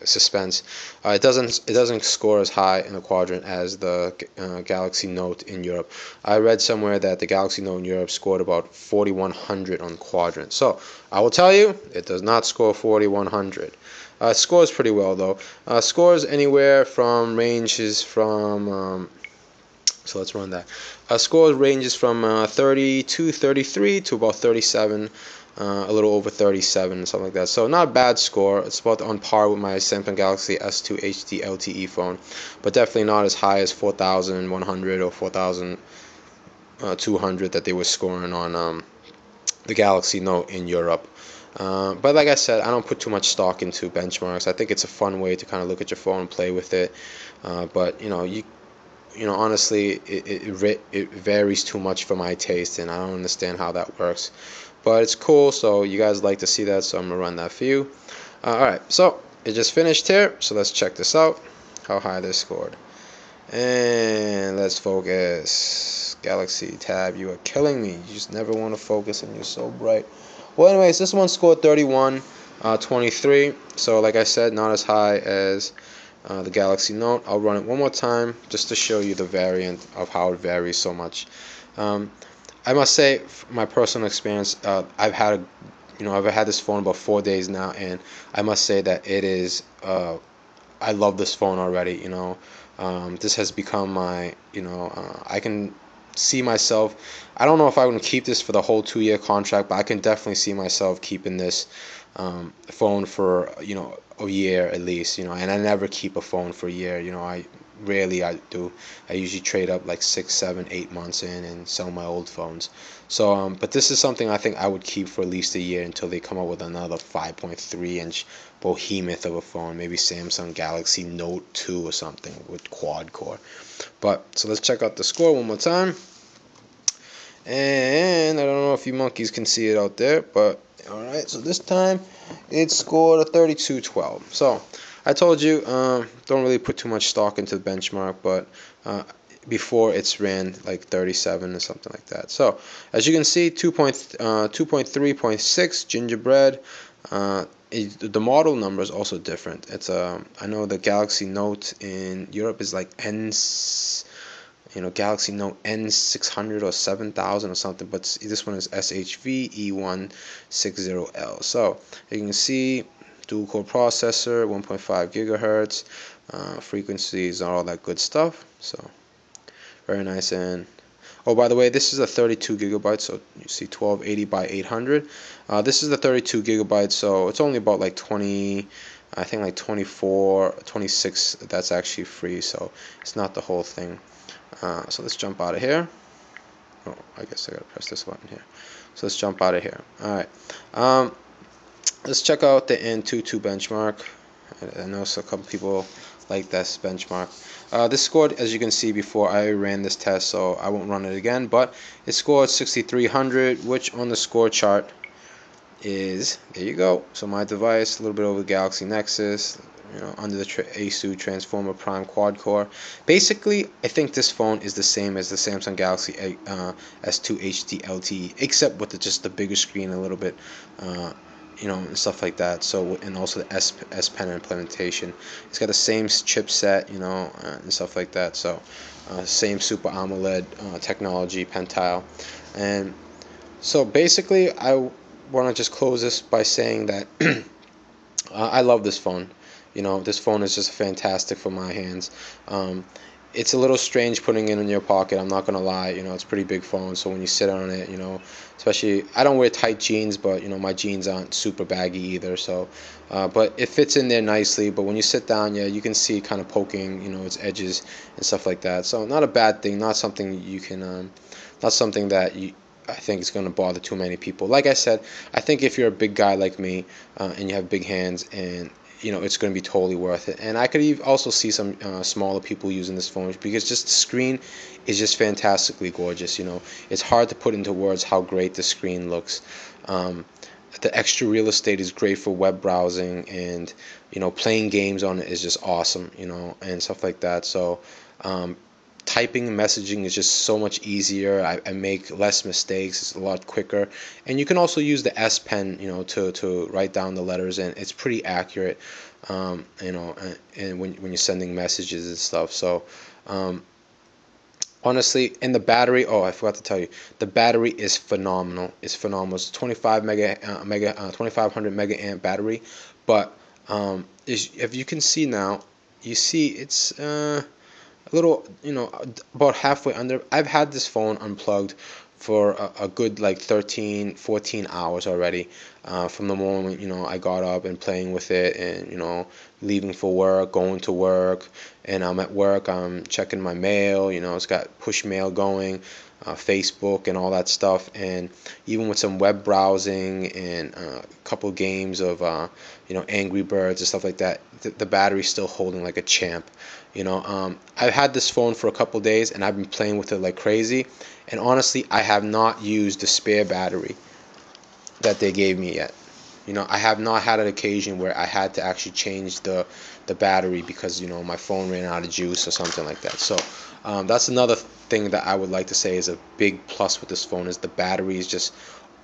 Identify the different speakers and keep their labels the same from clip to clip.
Speaker 1: suspense. It doesn't score as high in the quadrant as the Galaxy Note in Europe. I read somewhere that the Galaxy Note in Europe scored about 4100 on quadrant. So I will tell you, it does not score 4100. Scores pretty well though. Scores anywhere from ranges from so let's run that. Score ranges from 32, 33 to about 37, a little over 37 and something like that. So not a bad score. It's about on par with my Samsung Galaxy S2 HD LTE phone, but definitely not as high as 4100 or 4200 that they were scoring on the Galaxy Note in Europe. But like I said, I don't put too much stock into benchmarks. I think it's a fun way to kind of look at your phone and play with it. But honestly, it varies too much for my taste, and I don't understand how that works. But it's cool, so you guys like to see that, so I'm gonna run that for you. Alright, so it just finished here, so let's check this out, how high this scored. And let's focus. Galaxy Tab, you are killing me. You just never want to focus, and you're so bright. Well, anyways, this one scored 31, 23. So like I said, not as high as the Galaxy Note. I'll run it one more time just to show you the variant of how it varies so much. I must say, my personal experience, I've had this phone about 4 days now, and I must say that it is. I love this phone already. This has become my. I can see myself. I don't know if I would keep this for the whole 2-year contract, but I can definitely see myself keeping this phone for a year at least. And I never keep a phone for a year. I do. I usually trade up like 6, 7, 8 months in and sell my old phones. So, but this is something I think I would keep for at least a year until they come up with another 5.3-inch behemoth of a phone, maybe Samsung Galaxy Note 2 or something with quad core. But so let's check out the score one more time. And I don't know if you monkeys can see it out there, but alright, so this time it scored a 3212. So I told you, don't really put too much stock into the benchmark, but before it's ran like 37 or something like that. So as you can see, 2.3.6 gingerbread. The model number is also different. It's I know the Galaxy Note in Europe is like Galaxy Note N600 or 7000 or something, but this one is SHV E160L. So you can see dual core processor, 1.5 gigahertz, frequencies, and all that good stuff. So very nice. And oh, by the way, this is a 32 gigabytes, so you see 1280 by 800. This is the 32 gigabytes, so it's only about like 20, I think like 24, 26. That's actually free, so it's not the whole thing. So let's jump out of here. Oh, I guess I gotta press this button here. So let's jump out of here. Alright. Let's check out the Antutu benchmark. I know a couple people like this benchmark. This scored, as you can see before, I ran this test, so I won't run it again, but it scored 6300, which on the score chart is, there you go. So my device, a little bit over the Galaxy Nexus, under the ASUS Transformer Prime quad core. Basically, I think this phone is the same as the Samsung Galaxy S2 HD LTE, except with just the bigger screen, a little bit, and stuff like that. So, and also the S Pen implementation. It's got the same chipset, and stuff like that. So, same Super AMOLED technology, pen tile, and so basically, I want to just close this by saying that I love this phone. This phone is just fantastic for my hands. It's a little strange putting it in your pocket, I'm not gonna lie. It's a pretty big phone, so when you sit on it, especially, I don't wear tight jeans, but my jeans aren't super baggy either, so but it fits in there nicely. But when you sit down, yeah, you can see kind of poking, its edges and stuff like that. So not a bad thing, not something you can not something that I think it's going to bother too many people. Like I said, I think if you're a big guy like me, and you have big hands, and it's going to be totally worth it. And I could also see some smaller people using this phone, because just the screen is just fantastically gorgeous. It's hard to put into words how great the screen looks. The extra real estate is great for web browsing, and playing games on it is just awesome, and stuff like that. So typing and messaging is just so much easier. I make less mistakes. It's a lot quicker, and you can also use the S Pen, to write down the letters, and it's pretty accurate. And when you're sending messages and stuff. So, honestly, and the battery. Oh, I forgot to tell you, the battery is phenomenal. It's phenomenal. It's 2500 mega amp battery, but if you can see now, you see it's a little, about halfway under. I've had this phone unplugged for a good like 13, 14 hours already, from the moment, I got up and playing with it, and, leaving for work, going to work, and I'm at work, I'm checking my mail, it's got push mail going, Facebook and all that stuff, and even with some web browsing and a couple games of Angry Birds and stuff like that, the battery's still holding like a champ. I've had this phone for a couple days, and I've been playing with it like crazy, and honestly, I have not used the spare battery that they gave me yet. I have not had an occasion where I had to actually change the battery because my phone ran out of juice or something like that. So that's another thing that I would like to say is a big plus with this phone, is the battery is just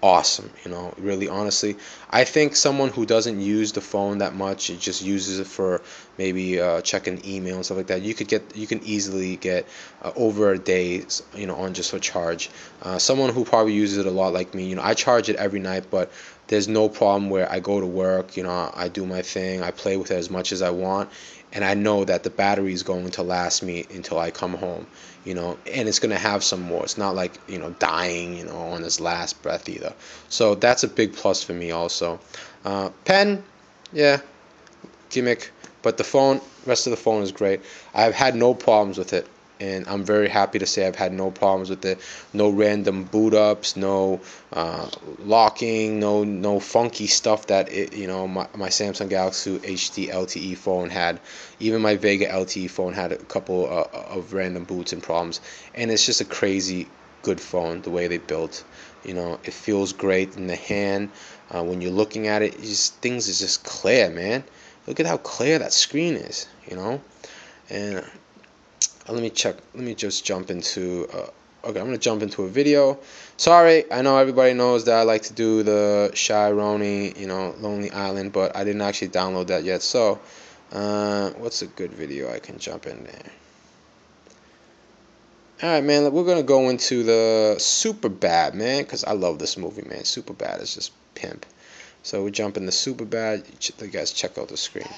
Speaker 1: awesome. Really, honestly, I think someone who doesn't use the phone that much, it just uses it for maybe checking email and stuff like that, you can easily get over a day, on just a charge. Someone who probably uses it a lot like me, I charge it every night, but there's no problem where I go to work, I do my thing, I play with it as much as I want, and I know that the battery is going to last me until I come home, and it's going to have some more. It's not like, dying, on its last breath either. So that's a big plus for me also. Pen, yeah, gimmick, but rest of the phone is great. I've had no problems with it, and I'm very happy to say I've had no problems with it. No random boot ups, no locking, no funky stuff that my Samsung Galaxy HD LTE phone had. Even my Vega LTE phone had a couple of random boots and problems, and it's just a crazy good phone the way they built. It feels great in the hand. When you're looking at it, things is just clear, man. Look at how clear that screen is, and let me check. Let me just jump into. Okay, I'm gonna jump into a video. Sorry, I know everybody knows that I like to do the Shy Roni, Lonely Island, but I didn't actually download that yet. So, what's a good video I can jump in there? All right, man. We're gonna go into the Superbad, man, because I love this movie, man. Superbad is just pimp. So we jump into Superbad. You guys check out the screen.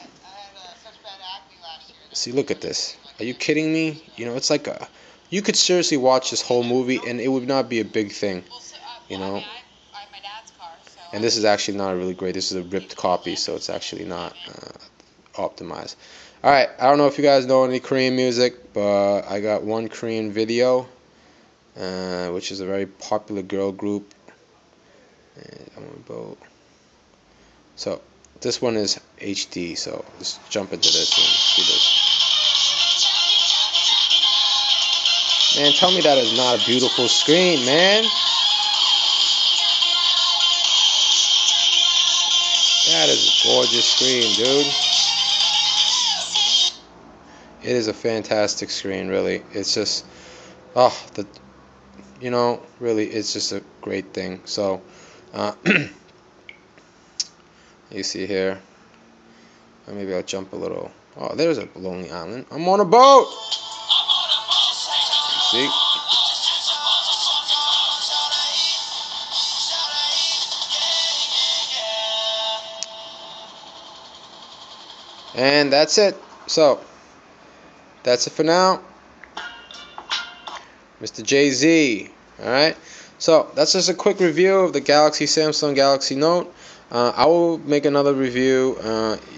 Speaker 1: See, look at this. Are you kidding me? It's like you could seriously watch this whole movie and it would not be a big thing, you know. And this is actually not really great. This is a ripped copy, so it's actually not optimized. Alright, I don't know if you guys know any Korean music, but I got one Korean video, which is a very popular girl group. And I'm gonna go. So this one is HD, so let's jump into this and see this. Man, tell me that is not a beautiful screen, man. That is a gorgeous screen, dude. It is a fantastic screen, really. It's just, really, it's just a great thing. So, you see here. Maybe I'll jump a little. Oh, there's a Lonely Island. I'm on a boat. See? And that's it. So, that's it for now. Mr. Jay-Z. Alright? So, that's just a quick review of the Samsung Galaxy Note. I will make another review.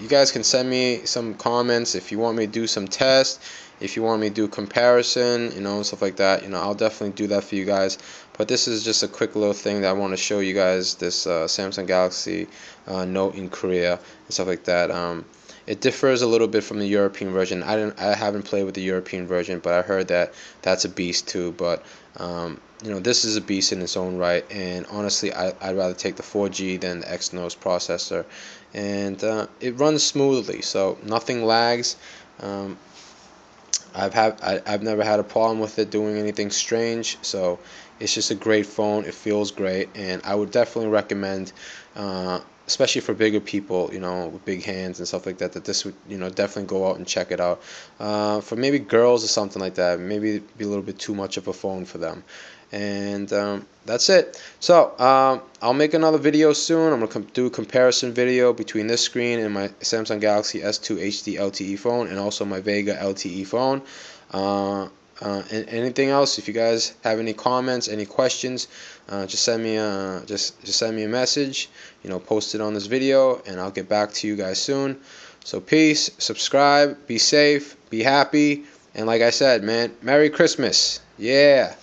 Speaker 1: You guys can send me some comments if you want me to do some tests, if you want me to do comparison, stuff like that. I'll definitely do that for you guys. But this is just a quick little thing that I want to show you guys, this Samsung Galaxy Note in Korea and stuff like that. It differs a little bit from the European version. I haven't played with the European version, but I heard that that's a beast too. But this is a beast in its own right. And honestly, I'd rather take the 4G than the Exynos processor, and it runs smoothly, so nothing lags. I've never had a problem with it doing anything strange. So it's just a great phone. It feels great, and I would definitely recommend, especially for bigger people, with big hands and stuff like that, that this would, definitely go out and check it out. For maybe girls or something like that, maybe it'd be a little bit too much of a phone for them. And that's it. So I'll make another video soon. I'm gonna do a comparison video between this screen and my Samsung Galaxy S2 HD LTE phone, and also my Vega LTE phone. And anything else, if you guys have any comments, any questions, just send me a message, post it on this video, and I'll get back to you guys soon. So peace, subscribe, be safe, be happy, and like I said, man, Merry Christmas. Yeah.